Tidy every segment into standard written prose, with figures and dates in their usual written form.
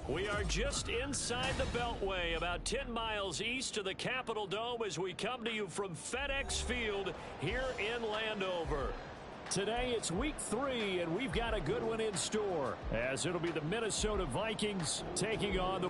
We are just inside the Beltway, about 10 miles east of the Capitol Dome as we come to you from FedEx Field here in Landover. Today it's week 3, and we've got a good one in store, as it'll be the Minnesota Vikings taking on the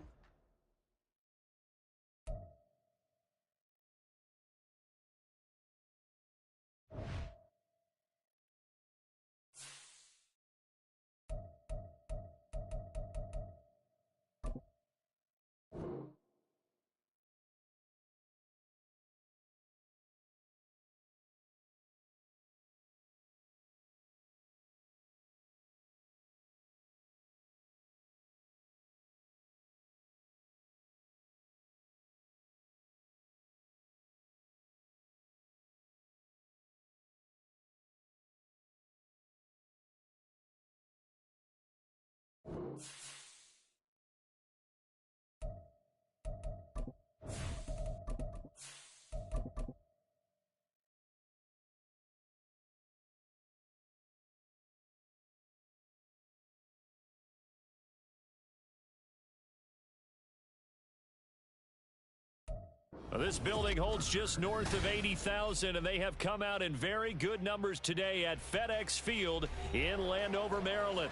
This building holds just north of 80,000, and they have come out in very good numbers today at FedEx Field in Landover, Maryland.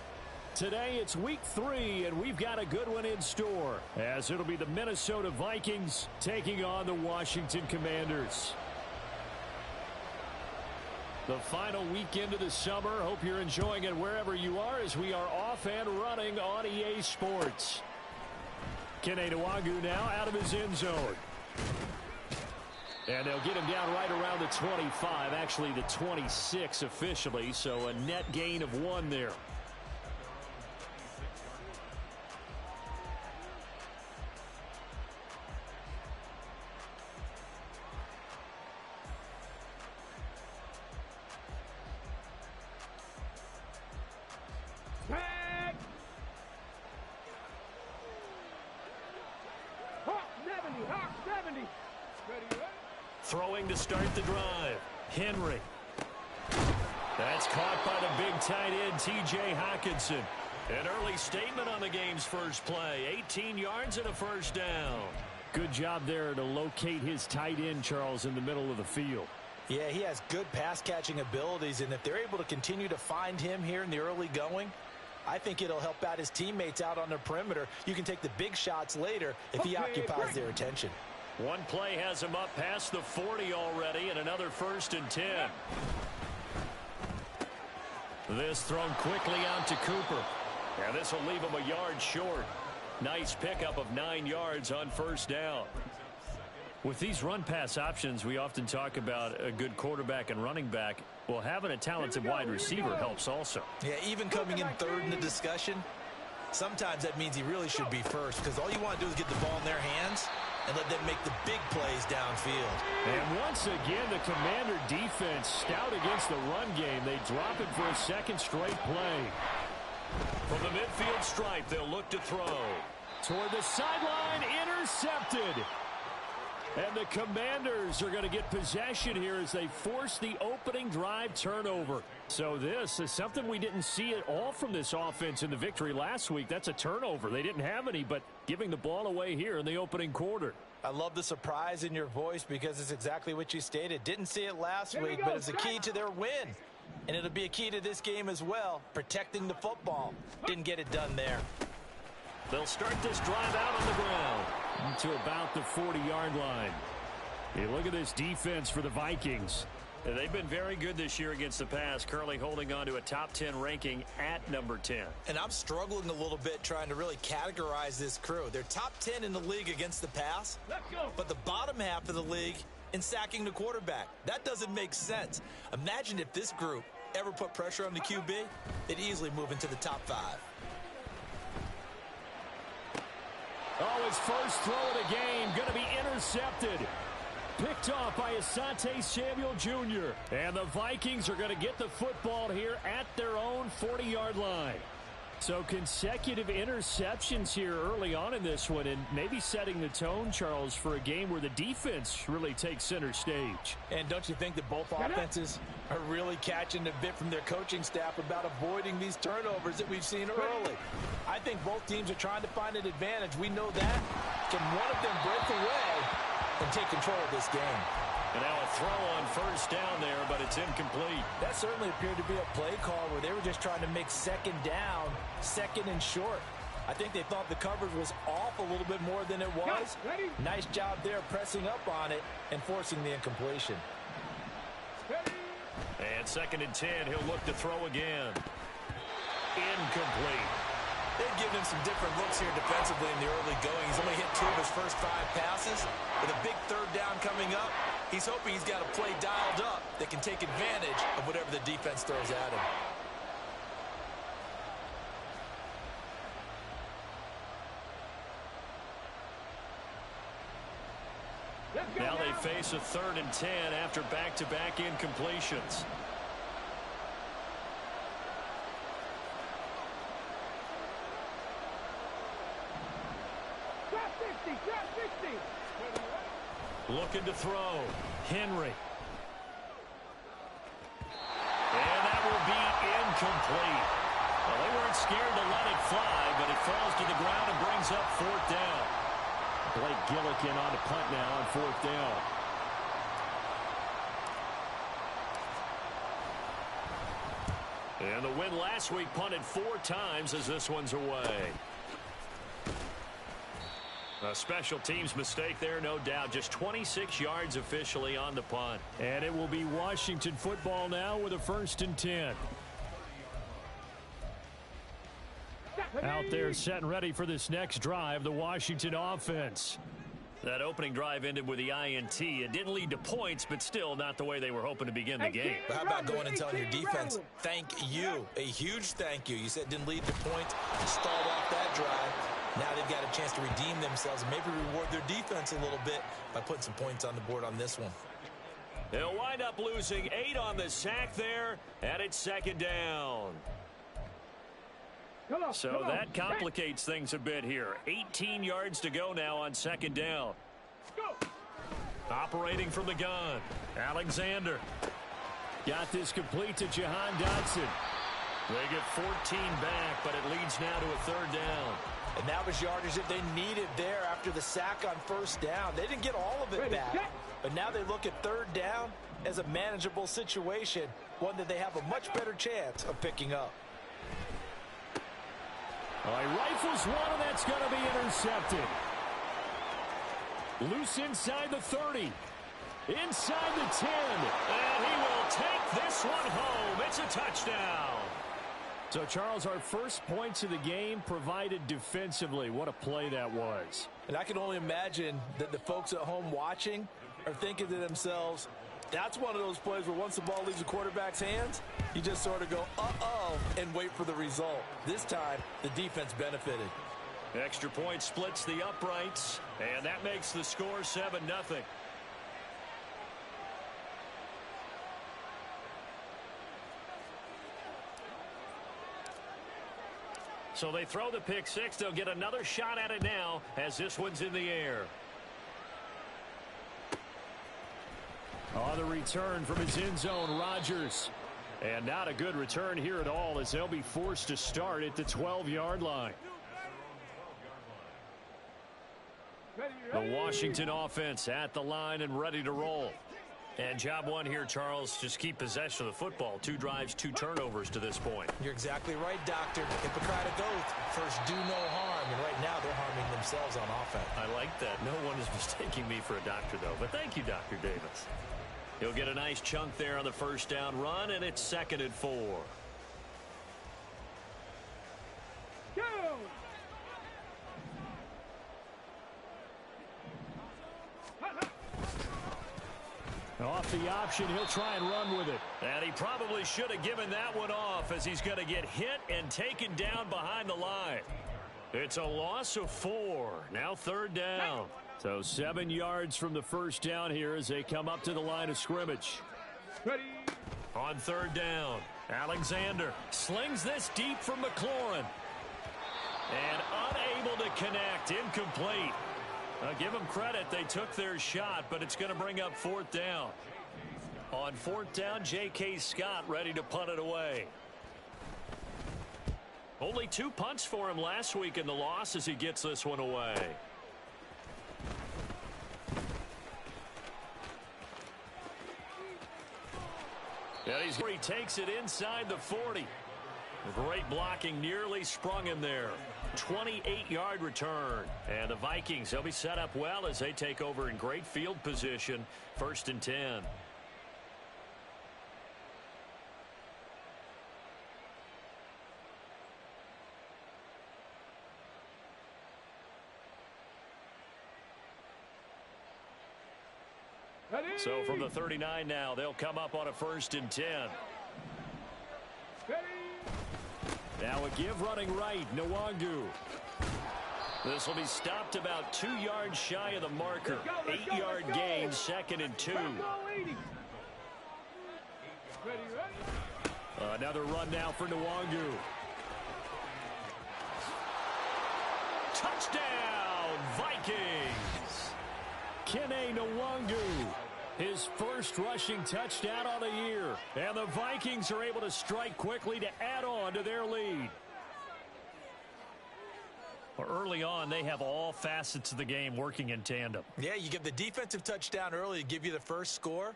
Today it's week 3, and we've got a good one in store, as it'll be the Minnesota Vikings taking on the Washington Commanders. The final weekend of the summer. Hope you're enjoying it wherever you are, as we are off and running on EA Sports. Kene Nwangwu now out of his end zone. And they'll get him down right around the 25, actually the 26 officially, so a net gain of 1 there. Throwing to start the drive. Henry. That's caught by the big tight end, T.J. Hockenson. An early statement on the game's first play. 18 yards and a first down. Good job there to locate his tight end, Charles, in the middle of the field. Yeah, he has good pass-catching abilities, and if they're able to continue to find him here in the early going, I think it'll help out his teammates out on the perimeter. You can take the big shots later if he occupies their attention. One play has him up past the 40 already, and another 1st and 10. This thrown quickly out to Cooper. And this will leave him a yard short. Nice pickup of 9 yards on first down. With these run-pass options, we often talk about a good quarterback and running back. Well, having a talented wide receiver helps also. Yeah, even coming in third in the discussion, sometimes that means he really should be first, because all you want to do is get the ball in their hands and let them make the big plays downfield. And once again, the Commander defense stout against the run game. They drop it for a second straight play. From the midfield stripe, they'll look to throw. Toward the sideline, intercepted. And the Commanders are going to get possession here as they force the opening drive turnover. So this is something we didn't see at all from this offense in the victory last week. That's a turnover. They didn't have any, but giving the ball away here in the opening quarter. I love the surprise in your voice because it's exactly what you stated. Didn't see it last week, but it's a key to their win. And it'll be a key to this game as well, protecting the football. Didn't get it done there. They'll start this drive out on the ground to about the 40-yard line. You look at this defense for the Vikings. They've been very good this year against the pass, currently holding on to a top 10 ranking at number 10. And I'm struggling a little bit trying to really categorize this crew. They're top 10 in the league against the pass, but the bottom half of the league in sacking the quarterback. That doesn't make sense. Imagine if this group ever put pressure on the QB, they'd easily move into the top 5. Oh, his first throw of the game going to be intercepted. Picked off by Asante Samuel Jr. And the Vikings are going to get the football here at their own 40-yard line. So consecutive interceptions here early on in this one, and maybe setting the tone, Charles, for a game where the defense really takes center stage. And don't you think that both offenses are really catching a bit from their coaching staff about avoiding these turnovers that we've seen early? I think both teams are trying to find an advantage. We know that. Can one of them break away and take control of this game? And now a throw on first down there, but it's incomplete. That certainly appeared to be a play call where they were just trying to make second down, second and short. I think they thought the coverage was off a little bit more than it was. Nice job there pressing up on it and forcing the incompletion. And 2nd and 10, he'll look to throw again. Incomplete. They've given him some different looks here defensively in the early going. He's only hit 2 of his first 5 passes. With a big third down coming up, he's hoping he's got a play dialed up that can take advantage of whatever the defense throws at him. Now they face a 3rd and 10 after back-to-back incompletions. Looking to throw. Henry. And that will be incomplete. Well, they weren't scared to let it fly, but it falls to the ground and brings up 4th down. Blake Gillikin on the punt now on 4th down. And the win last week punted 4 times as this one's away. A special teams mistake there, no doubt. Just 26 yards officially on the punt. And it will be Washington football now with a 1st and 10. Out there set and ready for this next drive, the Washington offense. That opening drive ended with the INT. It didn't lead to points, but still not the way they were hoping to begin the game. But how about going and telling your defense, thank you, a huge thank you. You said it didn't lead to points, stalled off that drive. Now they've got a chance to redeem themselves and maybe reward their defense a little bit by putting some points on the board on this one. They'll wind up losing 8 on the sack there, and it's 2nd down. So that complicates things a bit here. 18 yards to go now on 2nd down. Operating from the gun, Alexander. Got this complete to Jahan Dotson. They get 14 back, but it leads now to a 3rd down. And that was yardage that they needed there after the sack on 1st down. They didn't get all of it back, but now they look at 3rd down as a manageable situation, one that they have a much better chance of picking up. He rifles one, and that's going to be intercepted. Loose inside the 30. Inside the 10. And he will take this one home. It's a touchdown. So, Charles, our first points of the game provided defensively. What a play that was. And I can only imagine that the folks at home watching are thinking to themselves, that's one of those plays where once the ball leaves the quarterback's hands, you just sort of go, uh-oh, and wait for the result. This time, the defense benefited. Extra point splits the uprights, and that makes the score 7-0. So they throw the pick 6. They'll get another shot at it now as this one's in the air. On the return from his end zone, Rodgers. And not a good return here at all as they'll be forced to start at the 12-yard line. The Washington offense at the line and ready to roll. And job one here, Charles, just keep possession of the football. 2 drives, 2 turnovers to this point. You're exactly right, Doctor. Hippocratic oath. First, do no harm. And right now, they're harming themselves on offense. I like that. No one is mistaking me for a doctor, though. But thank you, Dr. Davis. He'll get a nice chunk there on the 1st down run, and it's 2nd and 4. Go! Off the option, he'll try and run with it. And he probably should have given that one off as he's going to get hit and taken down behind the line. It's a loss of 4. Now 3rd down. So 7 yards from the 1st down here as they come up to the line of scrimmage. Ready. On 3rd down, Alexander slings this deep from McLaurin. And unable to connect. Incomplete. Give them credit. They took their shot, but it's going to bring up fourth down. On fourth down, J.K. Scott ready to punt it away. Only 2 punts for him last week in the loss as he gets this one away. And he takes it inside the 40. Great blocking, nearly sprung him there. 28-yard return. And the Vikings, they'll be set up well as they take over in great field position. 1st and 10. So from the 39 now, they'll come up on a 1st and 10. Now a give running right, Nwangu. This will be stopped about 2 yards shy of the marker. 8-yard gain, 2nd and 2. Another run now for Nwangu. Touchdown, Vikings! Kene Nwangu. His first rushing touchdown on the year. And the Vikings are able to strike quickly to add on to their lead. Well, early on, they have all facets of the game working in tandem. Yeah, you give the defensive touchdown early to give you the first score,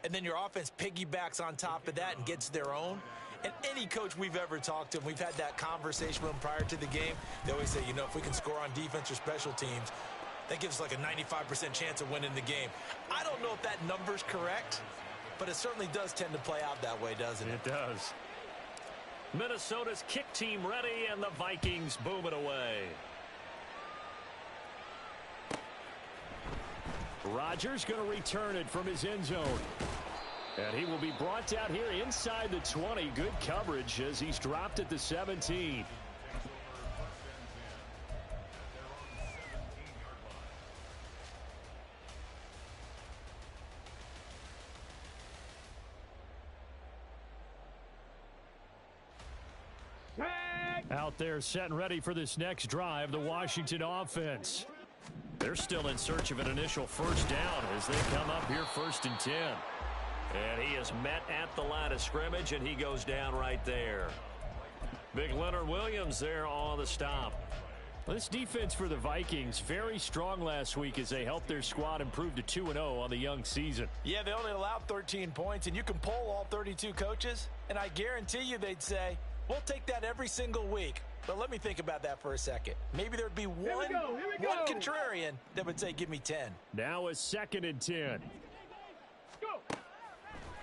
and then your offense piggybacks on top of that and gets their own. And any coach we've ever talked to, and we've had that conversation with them prior to the game, they always say, you know, if we can score on defense or special teams, that gives like a 95% chance of winning the game. I don't know if that number's correct, but it certainly does tend to play out that way, doesn't it? It does. Minnesota's kick team ready, and the Vikings boom it away. Rodgers going to return it from his end zone. And he will be brought down here inside the 20. Good coverage as he's dropped at the 17. Out there set and ready for this next drive, the Washington offense. They're still in search of an initial first down as they come up here 1st and 10. And he is met at the line of scrimmage, and he goes down right there. Big Leonard Williams there on the stop. This defense for the Vikings, very strong last week as they helped their squad improve to 2-0 on the young season. Yeah, they only allowed 13 points, and you can poll all 32 coaches, and I guarantee you they'd say, we'll take that every single week. But let me think about that for a second. Maybe there'd be one contrarian that would say, give me 10. Now a 2nd and 10. Go.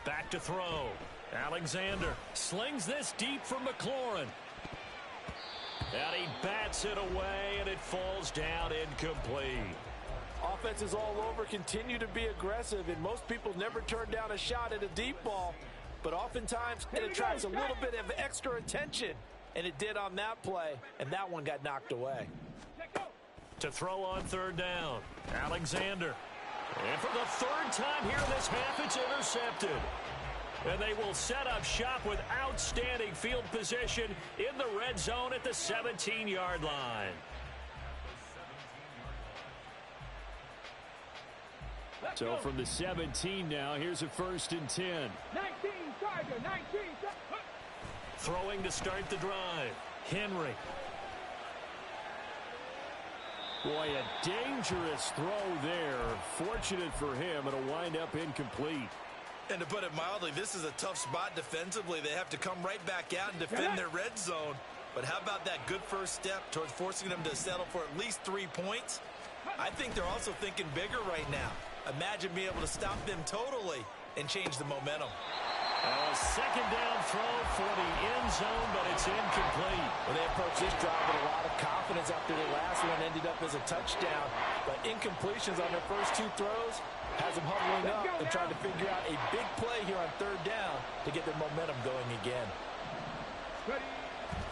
Back to throw. Alexander slings this deep from McLaurin. And he bats it away, and it falls down incomplete. Offenses all over continue to be aggressive, and most people never turn down a shot at a deep ball. But oftentimes, it attracts a little bit of extra attention. And it did on that play, and that one got knocked away. To throw on 3rd down, Alexander. And for the 3rd time here this half, it's intercepted. And they will set up shop with outstanding field position in the red zone at the 17-yard line. So from the 17 now, here's a 1st and 10. 19, Tiger, 19. Throwing to start the drive. Henry. Boy, a dangerous throw there. Fortunate for him, it'll wind up incomplete. And to put it mildly, this is a tough spot defensively. They have to come right back out and defend their red zone. But how about that good first step towards forcing them to settle for at least 3 points? I think they're also thinking bigger right now. Imagine being able to stop them totally and change the momentum. A 2nd down throw for the end zone, but it's incomplete. Well, they approached this drive with a lot of confidence after the last one ended up as a touchdown. But incompletions on their first 2 throws has them huddling up and trying to figure out a big play here on 3rd down to get their momentum going again.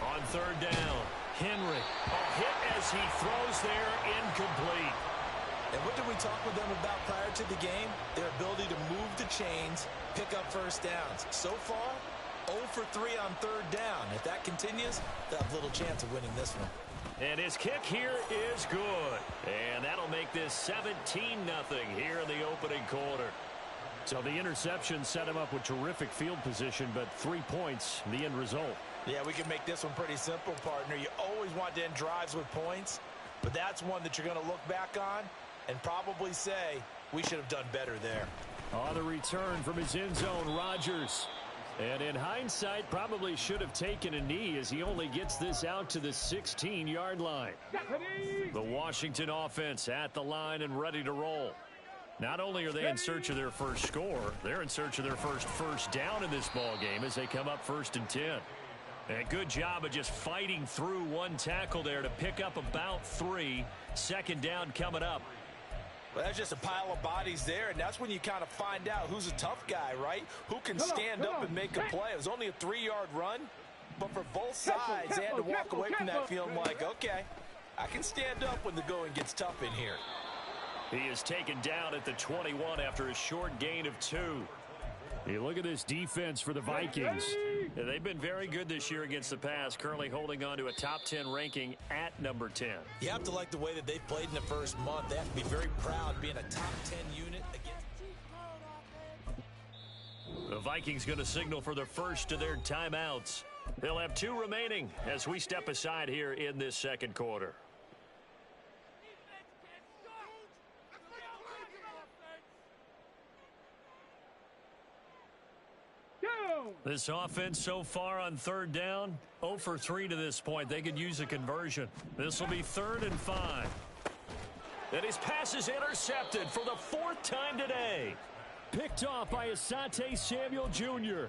On 3rd down, Henry. A hit as he throws there, incomplete. And what did we talk with them about prior to the game? Their ability to move the chains, pick up first downs. So far, 0 for 3 on 3rd down. If that continues, they'll have little chance of winning this one. And his kick here is good. And that'll make this 17-0 here in the opening quarter. So the interception set him up with terrific field position, but 3 points, the end result. Yeah, we can make this one pretty simple, partner. You always want to end drives with points, but that's one that you're going to look back on and probably say, we should have done better there. On the return from his end zone, Rodgers. And in hindsight, probably should have taken a knee as he only gets this out to the 16-yard line. The Washington offense at the line and ready to roll. Not only are they in search of their first score, they're in search of their first down in this ball game as they come up 1st and 10. And good job of just fighting through one tackle there to pick up about 3. 2nd down coming up. Well, that's just a pile of bodies there, and that's when you kind of find out who's a tough guy, right? Who can stand up and make a play. It was only a 3-yard run, but for both sides, they had to walk away from that feeling like, okay, I can stand up when the going gets tough in here. He is taken down at the 21 after a short gain of 2. You look at this defense for the Vikings. They've been very good this year against the pass, currently holding on to a top 10 ranking at number 10. You have to like the way that they've played in the first month. They have to be very proud being a top 10 unit against. The Vikings going to signal for the first of their timeouts. They'll have 2 remaining as we step aside here in this second quarter. This offense so far on 3rd down, 0 for 3 to this point. They could use a conversion. This will be 3rd and 5. And his pass is intercepted for the 4th time today. Picked off by Asante Samuel Jr.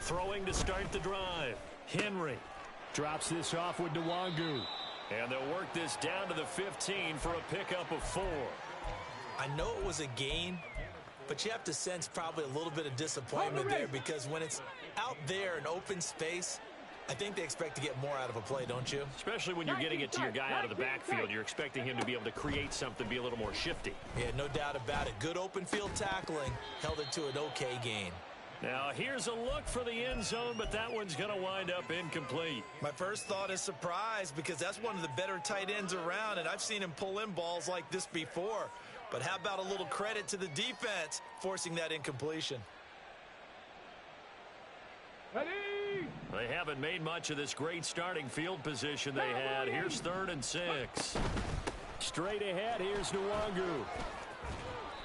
Throwing to start the drive. Henry drops this off with Nwangu. And they'll work this down to the 15 for a pickup of 4. I know it was a gain, but you have to sense probably a little bit of disappointment there because when it's out there in open space, I think they expect to get more out of a play, don't you? Especially when you're getting it to your guy out of the backfield. You're expecting him to be able to create something, be a little more shifty. Yeah, no doubt about it. Good open field tackling held it to an okay gain. Now, here's a look for the end zone, but that one's going to wind up incomplete. My first thought is surprise because that's one of the better tight ends around, and I've seen him pull in balls like this before. But how about a little credit to the defense forcing that incompletion? They haven't made much of this great starting field position they had. Here's 3rd and 6. Straight ahead, here's Nwangu.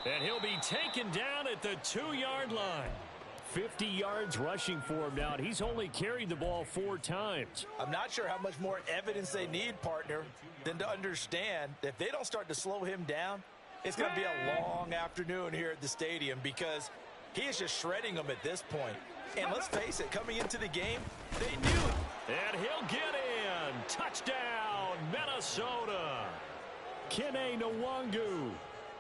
And he'll be taken down at the 2-yard line. 50 yards rushing for him now. He's only carried the ball 4 times. I'm not sure how much more evidence they need, partner, than to understand that if they don't start to slow him down, it's going to be a long afternoon here at the stadium because he is just shredding them at this point. And let's face it, coming into the game, they knew it. And he'll get in. Touchdown, Minnesota. Kene Nwangu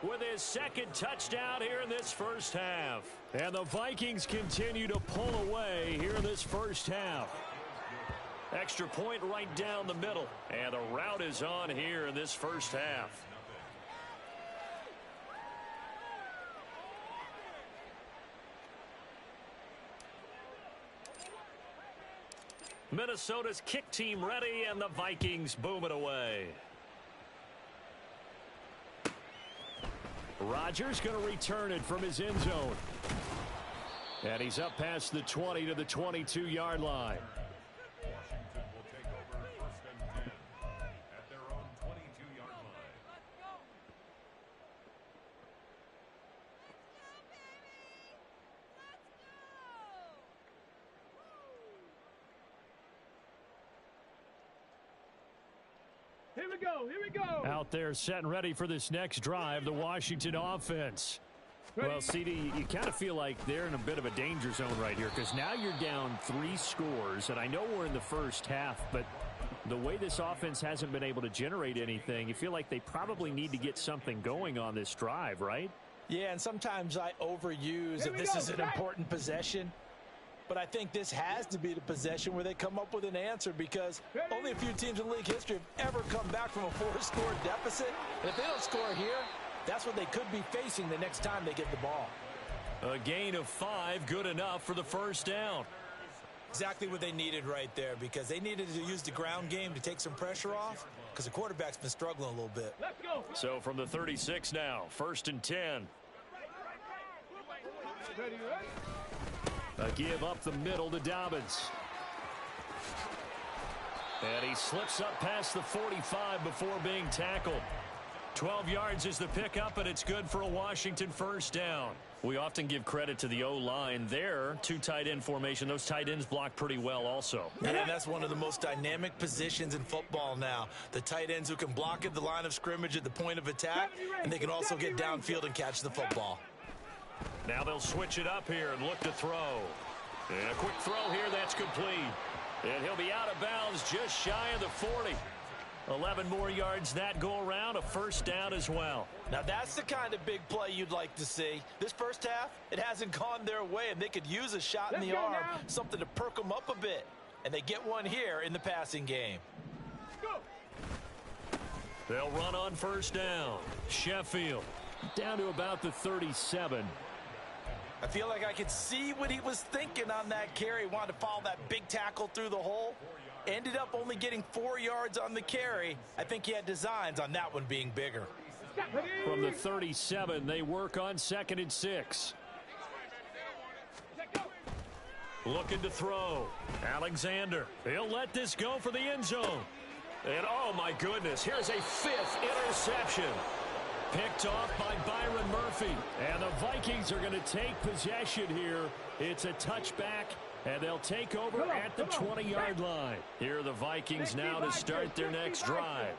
with his 2nd touchdown here in this first half. And the Vikings continue to pull away here in this first half. Extra point right down the middle. And the route is on here in this first half. Minnesota's kick team ready, and the Vikings boom it away. Rodgers going to return it from his end zone. And he's up past the 20 to the 22-yard line. Washington will take over 1st and 10 at their own 22-yard line. Here we go, here we go. Out there set and ready for this next drive, the Washington offense. Well, CD, you kind of feel like they're in a bit of a danger zone right here because now you're down 3 scores, and I know we're in the first half, but the way this offense hasn't been able to generate anything, you feel like they probably need to get something going on this drive, right? Yeah, and sometimes I overuse if this is an important possession. But I think this has to be the possession where they come up with an answer, because only a few teams in league history have ever come back from a 4-score deficit. And if they don't score here, that's what they could be facing the next time they get the ball. A gain of 5, good enough for the first down. Exactly what they needed right there, because they needed to use the ground game to take some pressure off, because the quarterback's been struggling a little bit. Let's go. So from the 36 now, 1st and 10. Ready, ready? A give up the middle to Dobbins. And he slips up past the 45 before being tackled. 12 yards is the pickup, and it's good for a Washington first down. We often give credit to the O-line there. 2 tight end formation. Those tight ends block pretty well also. And that's one of the most dynamic positions in football now. The tight ends who can block at the line of scrimmage at the point of attack, and they can also get downfield and catch the football. Now they'll switch it up here and look to throw. And a quick throw here, that's complete. And he'll be out of bounds just shy of the 40. 11 more yards that go around, a first down as well. Now that's the kind of big play you'd like to see. This first half, it hasn't gone their way, and they could use a shot in the arm, something to perk them up a bit. And they get one here in the passing game. Go. They'll run on first down. Sheffield down to about the 37. I feel like I could see what he was thinking on that carry. Wanted to follow that big tackle through the hole. Ended up only getting 4 yards on the carry. I think he had designs on that one being bigger. From the 37, they work on 2nd and 6. Looking to throw. Alexander. He'll let this go for the end zone. And oh my goodness, here's a 5th interception. Picked off by Byron Murphy. And the Vikings are going to take possession here. It's a touchback, and they'll take over at the 20-yard line. Here are the Vikings now to start their next drive.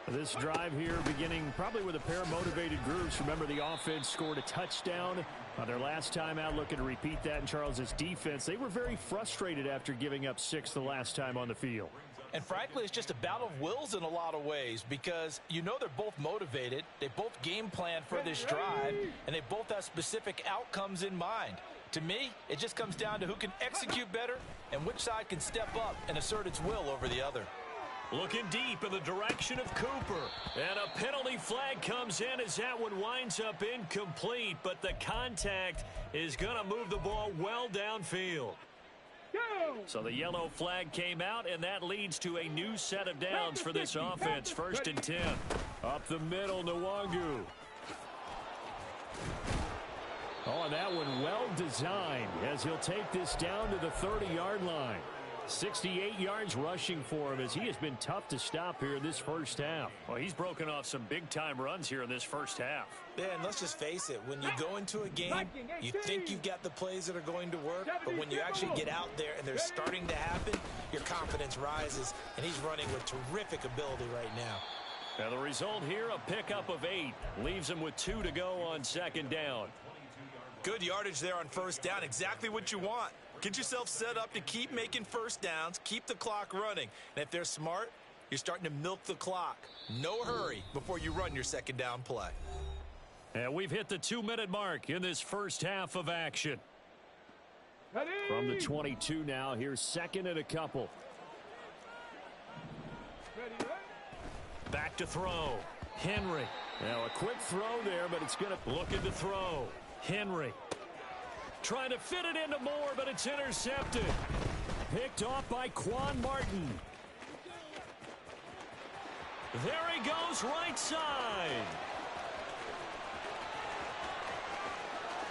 This drive here beginning probably with a pair of motivated groups. Remember, the offense scored a touchdown on their last time out, looking to repeat that in Charles's defense. They were very frustrated after giving up 6 the last time on the field. And frankly, it's just a battle of wills in a lot of ways, because you know they're both motivated. They both game plan for this drive, and they both have specific outcomes in mind. To me, it just comes down to who can execute better and which side can step up and assert its will over the other. Looking deep in the direction of Cooper. And a penalty flag comes in as that one winds up incomplete, but the contact is going to move the ball well downfield. So the yellow flag came out, and that leads to a new set of downs for this offense. 1st and 10. Up the middle, Nwangu. Oh, and that one well designed as he'll take this down to the 30-yard line. 68 yards rushing for him, as he has been tough to stop here in this first half. Well, he's broken off some big-time runs here in this first half. Yeah, and let's just face it. When you go into a game, you think you've got the plays that are going to work, but when you actually get out there and they're starting to happen, your confidence rises, and he's running with terrific ability right now. And the result here, a pickup of 8. Leaves him with 2 to go on 2nd down. Good yardage there on first down. Exactly what you want. Get yourself set up to keep making first downs, keep the clock running. And if they're smart, you're starting to milk the clock. No hurry before you run your 2nd down play. And we've hit the 2-minute mark in this first half of action. Ready? From the 22 now, here's 2nd and a couple. Ready. Back to throw. Henry. Now a quick throw there, but it's going to looking to throw. Henry. Trying to fit it into Moore, but it's intercepted. Picked off by Quan Martin. There he goes, right side.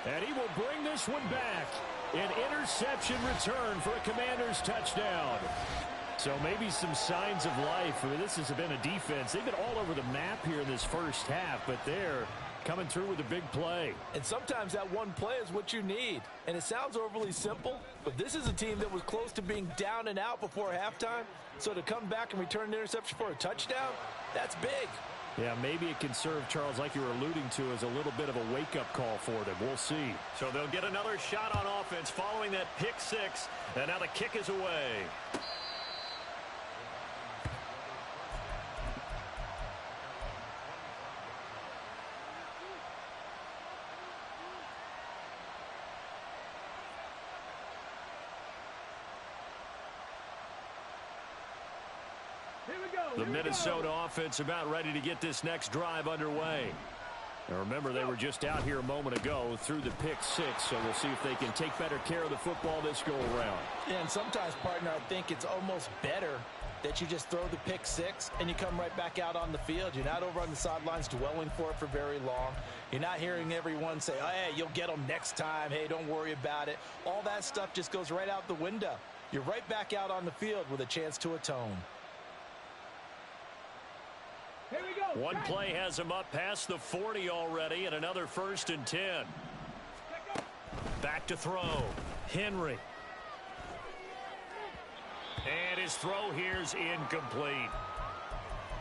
And he will bring this one back. An interception return for a Commanders touchdown. So maybe some signs of life. I mean, this has been a defense. They've been all over the map here in this first half, but they're coming through with a big play. And sometimes that one play is what you need. And it sounds overly simple, but this is a team that was close to being down and out before halftime. So to come back and return an interception for a touchdown, that's big. Yeah, maybe it can serve, Charles, like you were alluding to, as a little bit of a wake-up call for them. We'll see. So they'll get another shot on offense following that pick 6, and now the kick is away. The Minnesota offense about ready to get this next drive underway. And remember, they were just out here a moment ago through the pick six, so we'll see if they can take better care of the football this go-around. Yeah, and sometimes, partner, I think it's almost better that you just throw the pick six and you come right back out on the field. You're not over on the sidelines dwelling for it for very long. You're not hearing everyone say, oh, hey, you'll get them next time. Hey, don't worry about it. All that stuff just goes right out the window. You're right back out on the field with a chance to atone. Here we go. One play has him up past the 40 already, and another 1st and 10. Back to throw. Henry. And his throw here's incomplete.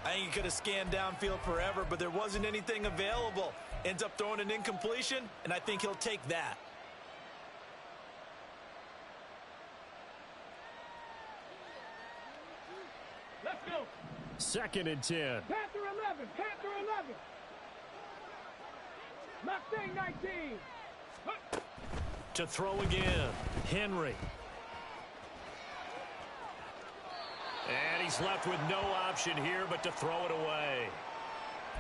I think he could have scanned downfield forever, but there wasn't anything available. Ends up throwing an incompletion, and I think he'll take that. Let's go. 2nd and 10. Panther 11. Panther 11. Mustang 19. To throw again. Henry. And he's left with no option here but to throw it away.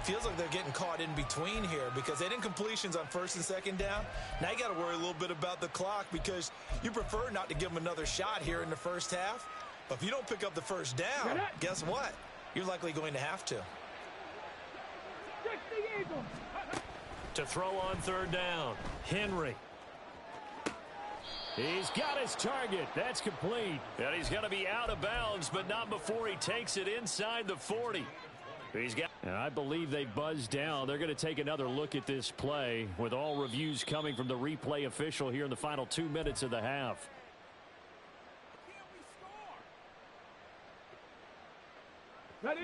Feels like they're getting caught in between here because they didn't completions on 1st and 2nd down. Now you got to worry a little bit about the clock because you prefer not to give them another shot here in the first half. But if you don't pick up the 1st down, guess what? You're likely going to have to. To throw on 3rd down. Henry. He's got his target. That's complete. And he's going to be out of bounds, but not before he takes it inside the 40. And I believe they buzzed down. They're going to take another look at this play with all reviews coming from the replay official here in the final 2 minutes of the half. Ready.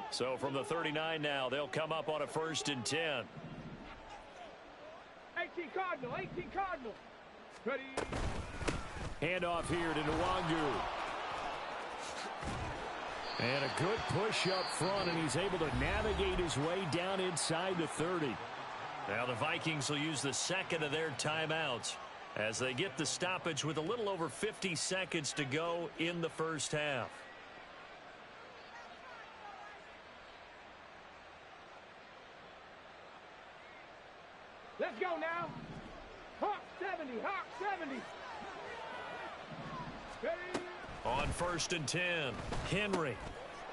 So from the 39 now, they'll come up on a 1st and 10. 18 Cardinal. 18 Cardinal. Ready. Handoff here to Nwangu. And a good push up front, and he's able to navigate his way down inside the 30. Now the Vikings will use the 2nd of their timeouts as they get the stoppage with a little over 50 seconds to go in the first half. Let's go now. Hawk 70. Hawk 70. Ready. On 1st and 10, Henry.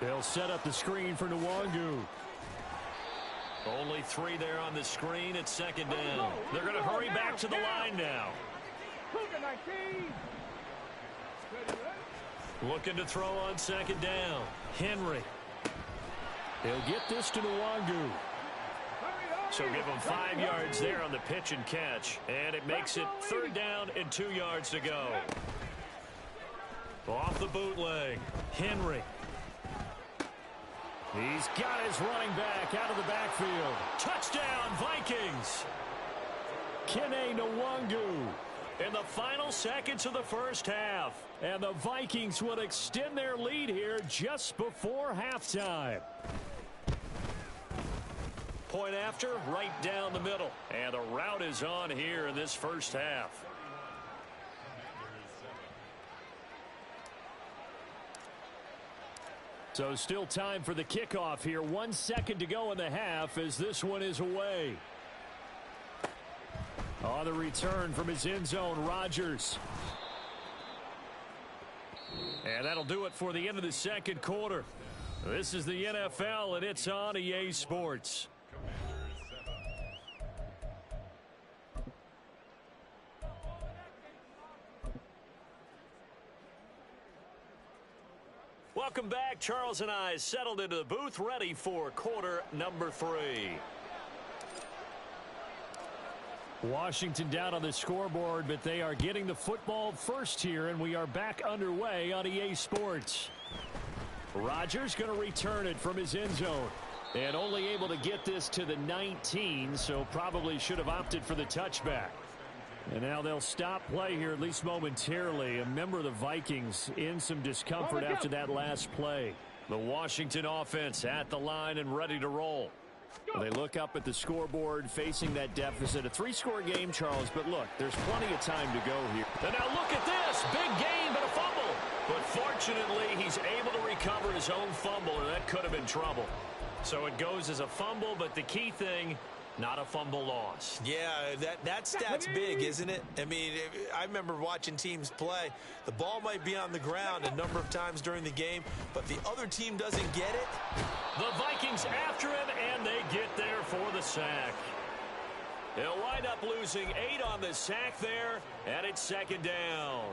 They'll set up the screen for Nwangu. Only 3 there on the screen at 2nd down. They're going to hurry back to the line now. Looking to throw on 2nd down. Henry. He'll get this to Nwangu. So give him 5 yards there on the pitch and catch. And it makes it 3rd down and 2 yards to go. Off the bootleg. Henry. He's got his running back out of the backfield. Touchdown, Vikings. Kene Nwangu in the final seconds of the first half. And the Vikings will extend their lead here just before halftime. Point after, right down the middle. And the route is on here in this first half. So still time for the kickoff here. 1 second to go in the half as this one is away. On the return from his end zone, Rodgers. And that'll do it for the end of the second quarter. This is the NFL, and it's on EA Sports. Welcome back. Charles and I settled into the booth, ready for quarter number 3. Washington down on the scoreboard, but they are getting the football first here, and we are back underway on EA Sports. Rodgers going to return it from his end zone, and only able to get this to the 19, so probably should have opted for the touchback. And now they'll stop play here, at least momentarily. A member of the Vikings in some discomfort after that last play. The Washington offense at the line and ready to roll. They look up at the scoreboard, facing that deficit. A 3-score game, Charles, but look, there's plenty of time to go here. And now look at this. Big gain, but a fumble. But Fortunately, he's able to recover his own fumble, or that could have been trouble. So it goes as a fumble, but the key thing, not a fumble loss. Yeah, that stat's big, isn't it? I mean, I remember watching teams play. The ball might be on the ground a number of times during the game, but the other team doesn't get it. The Vikings after him, and they get there for the sack. They'll wind up losing 8 on the sack there, and it's second down.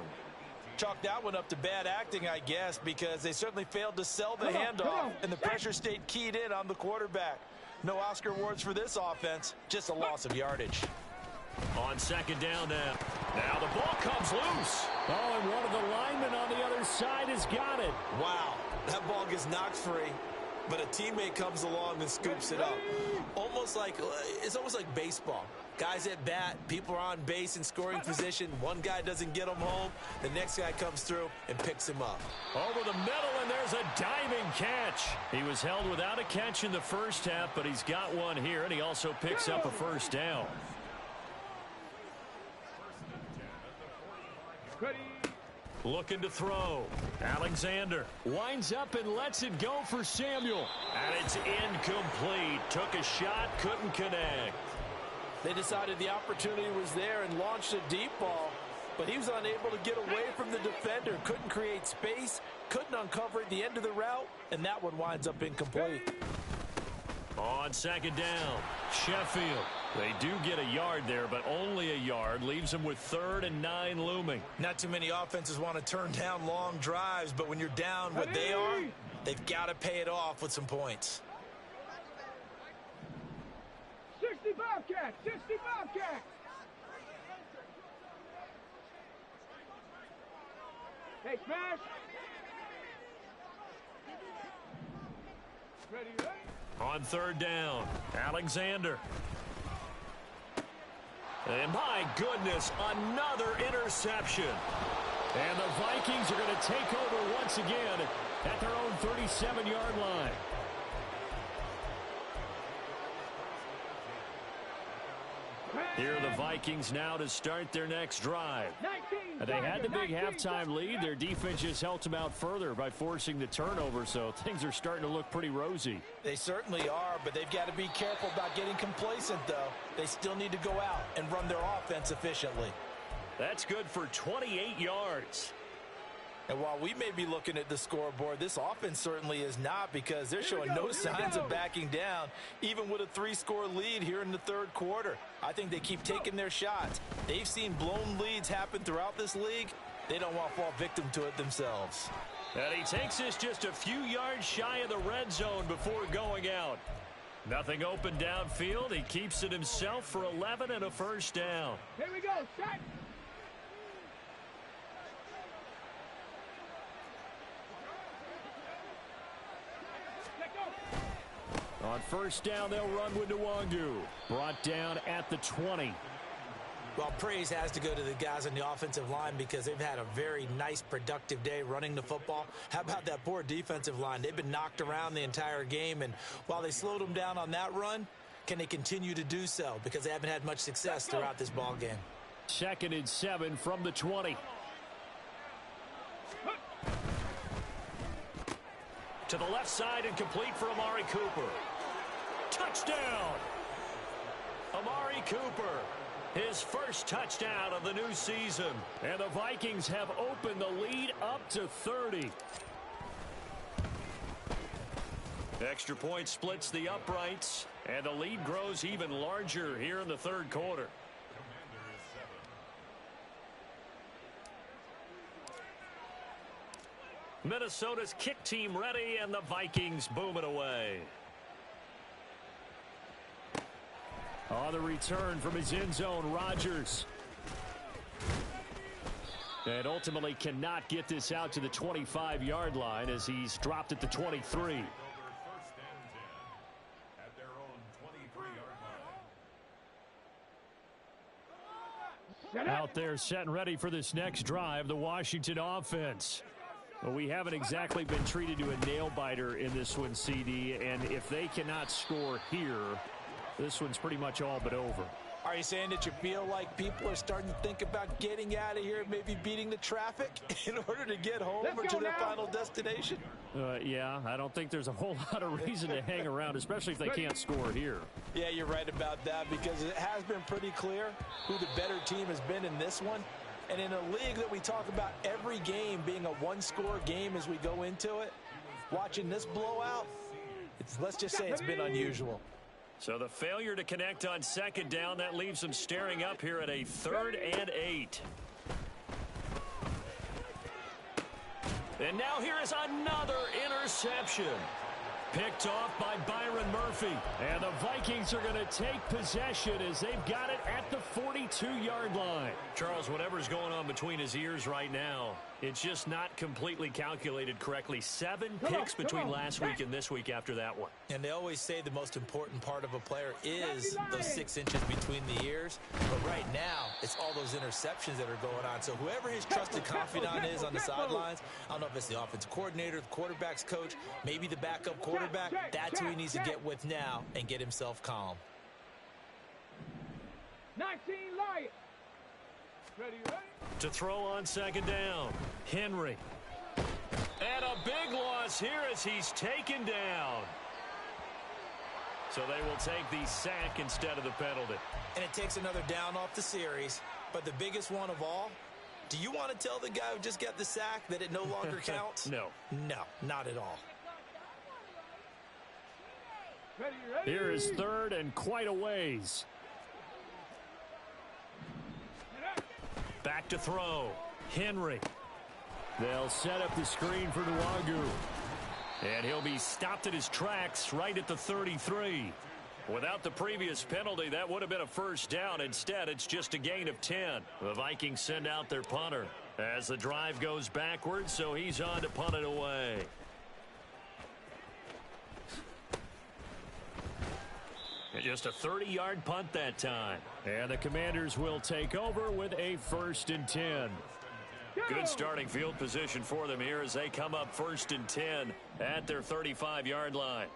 Chalk that one up to bad acting, I guess, because they certainly failed to sell the handoff, and the pressure stayed keyed in on the quarterback. No Oscar awards for this offense, just a loss of yardage. On second down now. Now the ball comes loose. Oh, and one of the linemen on the other side has got it. Wow, that ball gets knocked free, but a teammate comes along and scoops it up. It's almost like baseball. Guys at bat, people are on base in scoring position. One guy doesn't get him home. The next guy comes through and picks him up. Over the middle, and there's a diving catch. He was held without a catch in the first half, but he's got one here, and he also picks up a first down. Ready. Looking to throw. Alexander winds up and lets it go for Samuel. And it's incomplete. Took a shot, couldn't connect. They decided the opportunity was there and launched a deep ball, but he was unable to get away from the defender. Couldn't create space, couldn't uncover at the end of the route, and that one winds up incomplete. On second down, Sheffield. They do get a yard there, but only a yard. Leaves them with 3rd and 9 looming. Not too many offenses want to turn down long drives, but when you're down what they are, they've got to pay it off with some points. 60 Bobcats! 60 Bobcats! Hey, smash! Ready, ready? On third down, Alexander. And my goodness, another interception. And the Vikings are going to take over once again at their own 37-yard line. Here are the Vikings now to start their next drive. They had the big halftime lead. Their defense just helped them out further by forcing the turnover, so things are starting to look pretty rosy. They certainly are, but they've got to be careful about getting complacent, though. They still need to go out and run their offense efficiently. That's good for 28 yards. And while we may be looking at the scoreboard, this offense certainly is not, because they're showing no signs of backing down, even with a 3-score lead here in the third quarter. I think they keep taking their shots. They've seen blown leads happen throughout this league. They don't want to fall victim to it themselves. And he takes this just a few yards shy of the red zone before going out. Nothing open downfield. He keeps it himself for 11 and a first down. Here we go, set! On first down, they'll run with Nwangu. Brought down at the 20. Well, praise has to go to the guys on the offensive line, because they've had a very nice, productive day running the football. How about that poor defensive line? They've been knocked around the entire game, and while they slowed them down on that run, can they continue to do so? Because they haven't had much success throughout this ball game. 2nd and 7 from the 20. To the left side and complete for Amari Cooper. Touchdown! Amari Cooper, his first touchdown of the new season. And the Vikings have opened the lead up to 30. Extra point splits the uprights, and the lead grows even larger here in the third quarter. Minnesota's kick team ready, and the Vikings boom it away. On the return from his end zone, Rodgers. And ultimately cannot get this out to the 25-yard line as he's dropped at the 23. Out there set and ready for this next drive, the Washington offense. Well, we haven't exactly been treated to a nail-biter in this one, CD, and if they cannot score here, this one's pretty much all but over. Are you saying that you feel like people are starting to think about getting out of here, maybe beating the traffic in order to get home or to their final destination? Yeah, I don't think there's a whole lot of reason to hang around, especially if they can't score here. Yeah, you're right about that, because it has been pretty clear who the better team has been in this one. And in a league that we talk about every game being a one-score game as we go into it, watching this blowout, let's just say it's been unusual. So the failure to connect on second down, that leaves them staring up here at a 3rd and 8. And now here is another interception. Picked off by Byron Murphy. And the Vikings are going to take possession as they've got it at the 42-yard line. Charles, whatever's going on between his ears right now, it's just not completely calculated correctly. 7 picks between last week and this week after that one. And they always say the most important part of a player is those 6 inches between the ears. But right now, it's all those interceptions that are going on. So whoever his trusted confidant is on the sidelines, I don't know if it's the offensive coordinator, the quarterback's coach, maybe the backup quarterback, that's who he needs to get with now and get himself calm. 19 Lions. Ready. To throw on second down, Henry. And a big loss here as he's taken down. So they will take the sack instead of the penalty. And it takes another down off the series. But the biggest one of all, do you want to tell the guy who just got the sack that it no longer counts? No. No, not at all. Ready. Here is 3rd and quite a ways. Back to throw. Henry. They'll set up the screen for Nwangu. And he'll be stopped at his tracks right at the 33. Without the previous penalty, that would have been a first down. Instead, it's just a gain of 10. The Vikings send out their punter as the drive goes backwards, so he's on to punt it away. And just a 30-yard punt that time. And the Commanders will take over with a 1st and 10. Good starting field position for them here as they come up 1st and 10 at their 35-yard line.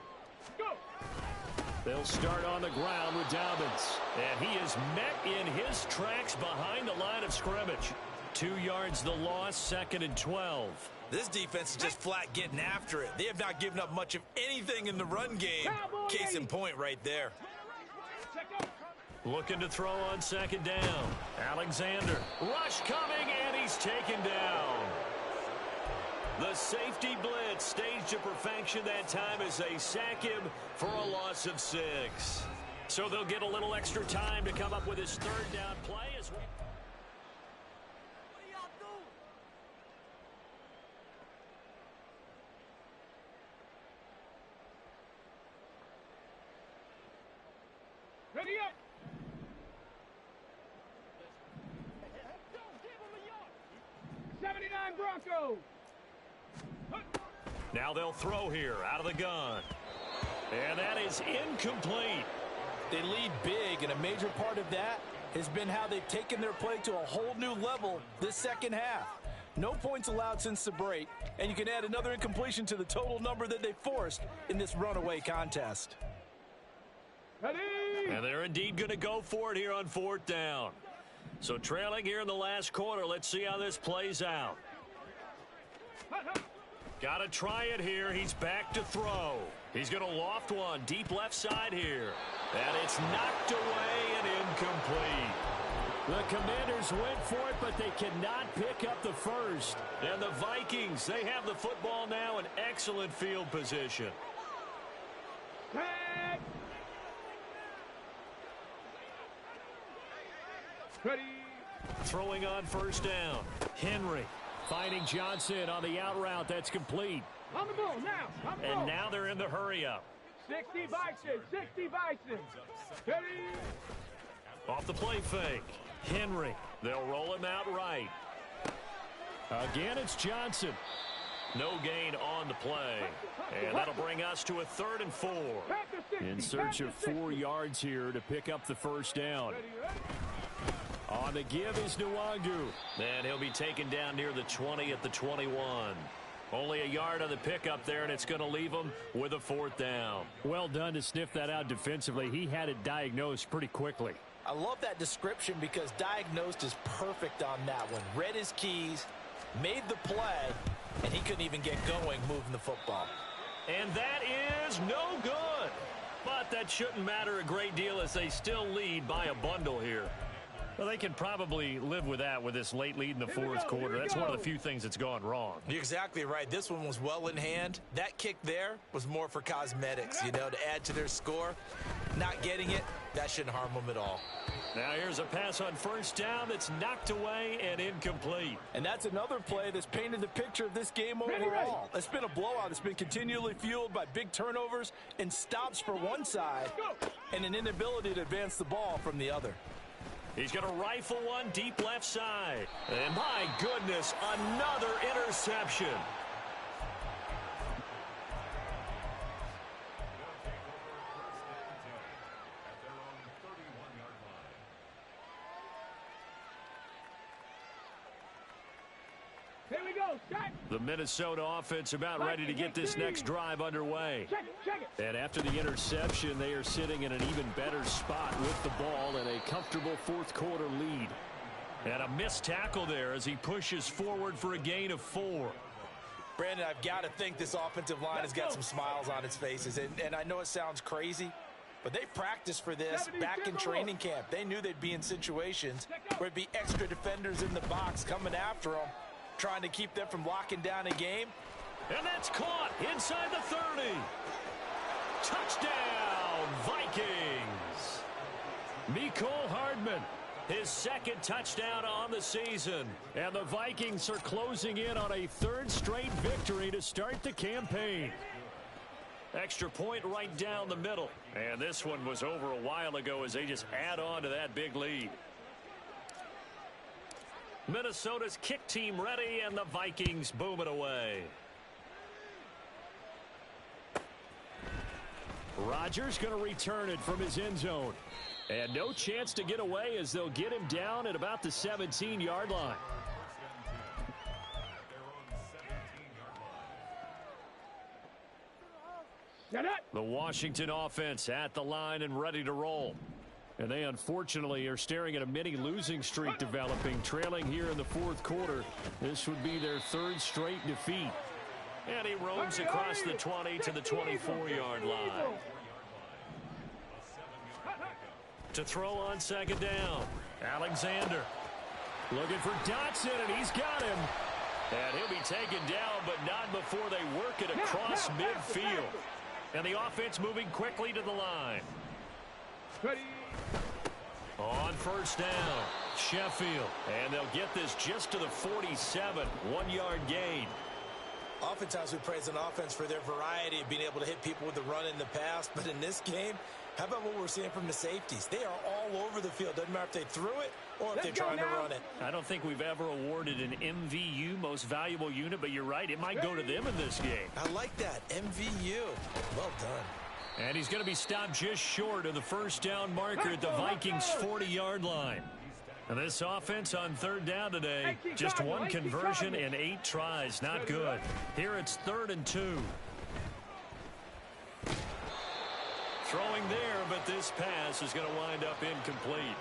They'll start on the ground with Dobbins. And he is met in his tracks behind the line of scrimmage. 2 yards the loss, 2nd and 12. This defense is just flat getting after it. They have not given up much of anything in the run game. Case in point right there. Looking to throw on second down. Alexander. Rush coming, and he's taken down. The safety blitz staged to perfection that time as they sack him for a loss of 6. So they'll get a little extra time to come up with his 3rd down play as well. Ready up. Broncos. Now they'll throw here out of the gun. And that is incomplete. They lead big, and a major part of that has been how they've taken their play to a whole new level this second half. No points allowed since the break, and you can add another incompletion to the total number that they forced in this runaway contest. Ready. And they're indeed going to go for it here on 4th down. So trailing here in the last quarter, let's see how this plays out. Got to try it here. He's back to throw. He's going to loft one deep left side here. And it's knocked away and incomplete. The Commanders went for it, but they cannot pick up the first. And the Vikings, they have the football now in excellent field position. Ready. Throwing on 1st down. Henry finding Johnson on the out route. That's complete. On the ball now. On the ball. And now they're in the hurry up. 60 Vikings. 60 Vikings. Ready. Off the play fake. Henry. They'll roll him out right. Again, it's Johnson. No gain on the play. And that'll bring us to a 3rd and 4. In search of 4 yards here to pick up the first down. On the give is Nwangu. And he'll be taken down near the 20 at the 21. Only a yard on the pickup there, and it's going to leave him with a 4th down. Well done to sniff that out defensively. He had it diagnosed pretty quickly. I love that description because diagnosed is perfect on that one. Read his keys, made the play, and he couldn't even get going moving the football. And that is no good. But that shouldn't matter a great deal as they still lead by a bundle here. Well, they can probably live with that with this late lead in the fourth quarter. That's one of the few things that's gone wrong. You're exactly right. This one was well in hand. That kick there was more for cosmetics, to add to their score. Not getting it, that shouldn't harm them at all. Now here's a pass on first down that's knocked away and incomplete. And that's another play that's painted the picture of this game overall. It's been a blowout. It's been continually fueled by big turnovers and stops for one side and an inability to advance the ball from the other. He's going to rifle one deep left side. And my goodness, another interception. Here we go, set. The Minnesota offense about ready to get this next drive underway. Check it. And after the interception, they are sitting in an even better spot with the ball and a comfortable fourth quarter lead. And a missed tackle there as he pushes forward for a gain of 4. Brandon, I've got to think this offensive line has got some smiles on its faces. And I know it sounds crazy, but they practiced for this back in training camp. They knew they'd be in situations where it'd be extra defenders in the box coming after them, trying to keep them from locking down a game. And that's caught inside the 30. Touchdown, Vikings. Mecole Hardman, his second touchdown on the season. And the Vikings are closing in on a third straight victory to start the campaign. Extra point right down the middle. And this one was over a while ago as they just add on to that big lead. Minnesota's kick team ready, and the Vikings boom it away. Rodgers going to return it from his end zone. And no chance to get away as they'll get him down at about the 17-yard line. The Washington offense at the line and ready to roll. And they unfortunately are staring at a mini losing streak developing, trailing here in the fourth quarter. This would be their third straight defeat. And he roams across the 20 to the 24-yard line. To throw on second down, Alexander looking for Dotson, and he's got him. And he'll be taken down, but not before they work it across midfield. And the offense moving quickly to the line. On first down, Sheffield. And they'll get this just to the 47, 1-yard gain. Oftentimes we praise an offense for their variety of being able to hit people with the run in the pass. But in this game, how about what we're seeing from the safeties? They are all over the field. Doesn't matter if they threw it or if they're trying to run it. I don't think we've ever awarded an MVU, most valuable unit, but you're right. It might go to them in this game. I like that. MVU. Well done. And he's going to be stopped just short of the first down marker at the Vikings' 40-yard line. And this offense on third down today, just one conversion and 8 tries. Not good. Here it's 3rd and 2. Throwing there, but this pass is going to wind up incomplete.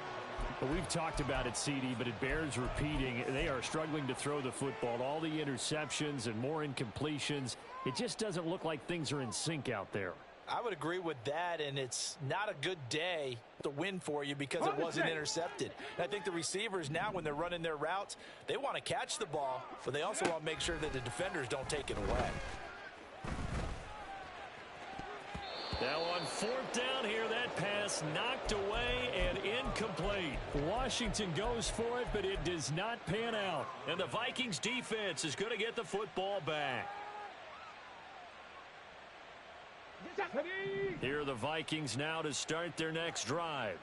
Well, we've talked about it, CD, but it bears repeating. They are struggling to throw the football. All the interceptions and more incompletions. It just doesn't look like things are in sync out there. I would agree with that, and it's not a good day to win for you because it wasn't intercepted. And I think the receivers now, when they're running their routes, they want to catch the ball, but they also want to make sure that the defenders don't take it away. Now on 4th down here, that pass knocked away and incomplete. Washington goes for it, but it does not pan out. And the Vikings defense is going to get the football back. Here are the Vikings now to start their next drive.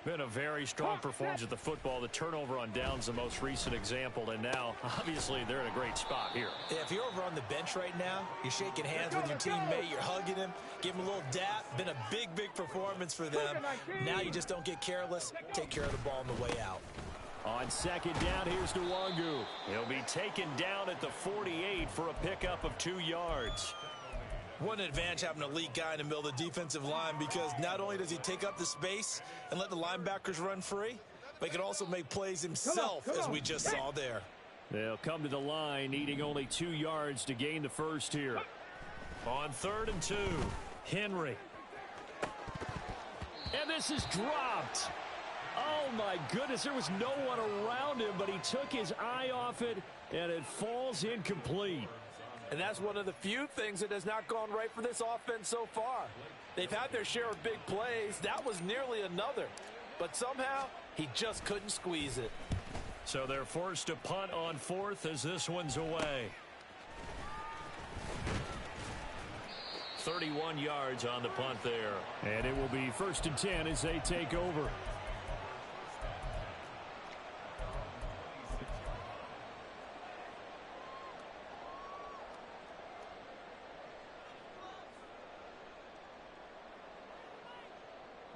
Been a very strong performance at the football. The turnover on downs the most recent example, and now obviously they're in a great spot here. Yeah, if you're over on the bench right now, you're shaking hands with your teammate, you're hugging him, give him a little dap. Been a big performance for them. Now you just don't get careless. Take care of the ball on the way out. On second down, here's Nwangu. He'll be taken down at the 48 for a pickup of 2 yards. What an advantage having an elite guy in the middle of the defensive line, because not only does he take up the space and let the linebackers run free, but he can also make plays himself, as we just saw there. They'll come to the line, needing only 2 yards to gain the first here. On 3rd and 2, Henry. And this is dropped. Oh, my goodness. There was no one around him, but he took his eye off it, and it falls incomplete. And that's one of the few things that has not gone right for this offense so far. They've had their share of big plays. That was nearly another. But somehow, he just couldn't squeeze it. So they're forced to punt on 4th as this one's away. 31 yards on the punt there. And it will be 1st and 10 as they take over.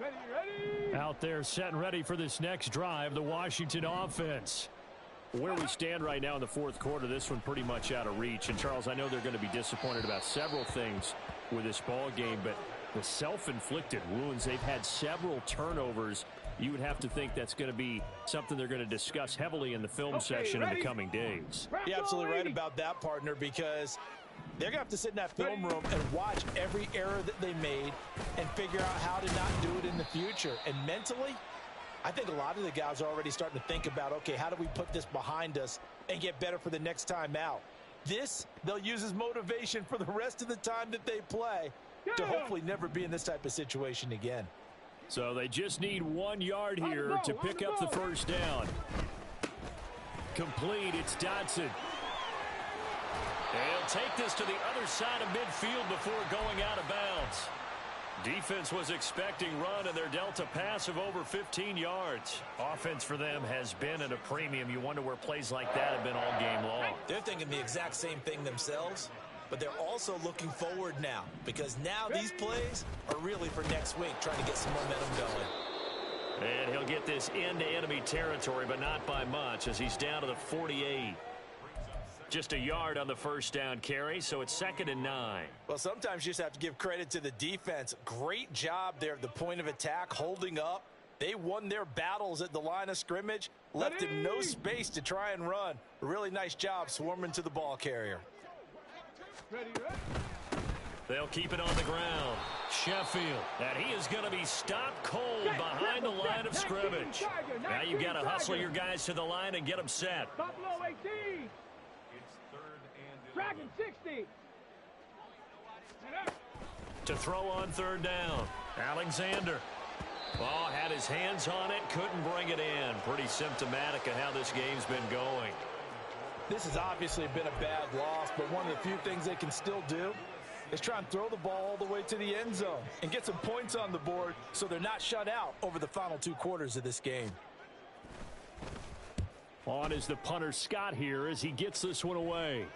Ready. Out there set and ready for this next drive, the Washington offense. Where we stand right now in the 4th quarter, this one pretty much out of reach. And, Charles, I know they're going to be disappointed about several things with this ball game, but the self-inflicted wounds, they've had several turnovers. You would have to think that's going to be something they're going to discuss heavily in the film session in the coming days. You're absolutely right about that, partner, because they're going to have to sit in that film room and watch every error that they made and figure out how to not do it in the future. And mentally, I think a lot of the guys are already starting to think about, okay, how do we put this behind us and get better for the next time out? This, they'll use as motivation for the rest of the time that they play to hopefully never be in this type of situation again. So they just need 1 yard here to pick up the first down. Complete, it's Dotson. They'll take this to the other side of midfield before going out of bounds. Defense was expecting run, and they're dealt a pass of over 15 yards. Offense for them has been at a premium. You wonder where plays like that have been all game long. They're thinking the exact same thing themselves, but they're also looking forward now, because now these plays are really for next week, trying to get some momentum going. And he'll get this into enemy territory, but not by much, as he's down to the 48. Just a yard on the first down carry, so it's 2nd and 9. Well, sometimes you just have to give credit to the defense. Great job there at the point of attack, holding up. They won their battles at the line of scrimmage, left him no space to try and run. A really nice job swarming to the ball carrier. Ready. They'll keep it on the ground. Sheffield, and he is going to be stopped cold behind the line of scrimmage. Now you've got to hustle your guys to the line and get them set. Buffalo 18. Dragon 60. To throw on 3rd down. Alexander. Oh, had his hands on it, couldn't bring it in. Pretty symptomatic of how this game's been going. This has obviously been a bad loss, but one of the few things they can still do is try and throw the ball all the way to the end zone and get some points on the board so they're not shut out over the final 2 quarters of this game. On is the punter Scott here as he gets this one away.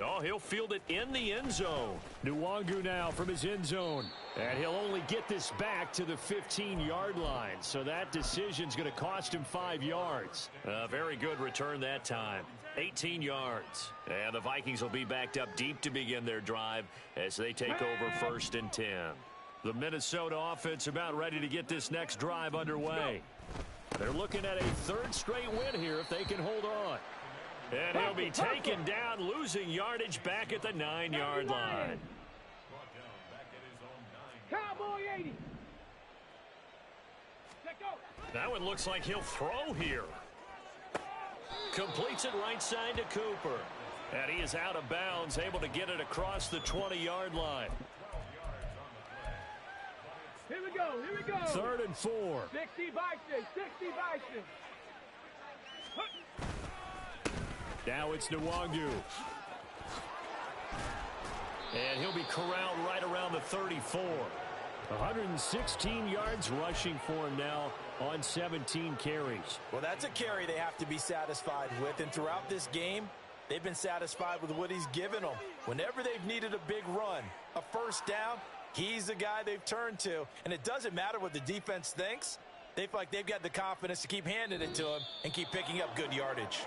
Oh, he'll field it in the end zone. Nwangu now from his end zone. And he'll only get this back to the 15-yard line. So that decision's going to cost him 5 yards. A very good return that time. 18 yards. And the Vikings will be backed up deep to begin their drive as they take over 1st and 10. The Minnesota offense about ready to get this next drive underway. They're looking at a 3rd straight win here if they can hold on. And he'll be taken down, losing yardage back at the 9-yard line. Cowboy 80. That one looks like he'll throw here. Completes it right side to Cooper. And he is out of bounds, able to get it across the 20-yard line. Here we go. 3rd and 4. 60 Bison. Now it's Nwangu. And he'll be corralled right around the 34. 116 yards rushing for him now on 17 carries. Well, that's a carry they have to be satisfied with. And throughout this game, they've been satisfied with what he's given them. Whenever they've needed a big run, a first down, he's the guy they've turned to. And it doesn't matter what the defense thinks. They feel like they've got the confidence to keep handing it to him and keep picking up good yardage.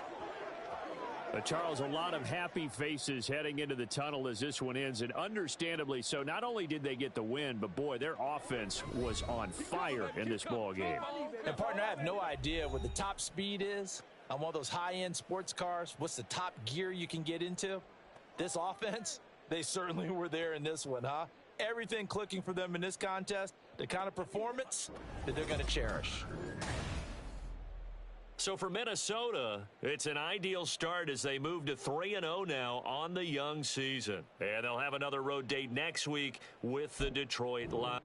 Charles, a lot of happy faces heading into the tunnel as this one ends, and understandably so. Not only did they get the win, but, boy, their offense was on fire in this ball game. And, partner, I have no idea what the top speed is on one of those high-end sports cars. What's the top gear you can get into? This offense, they certainly were there in this one, huh? Everything clicking for them in this contest, the kind of performance that they're going to cherish. So for Minnesota, it's an ideal start as they move to 3-0 now on the young season. And they'll have another road date next week with the Detroit Lions.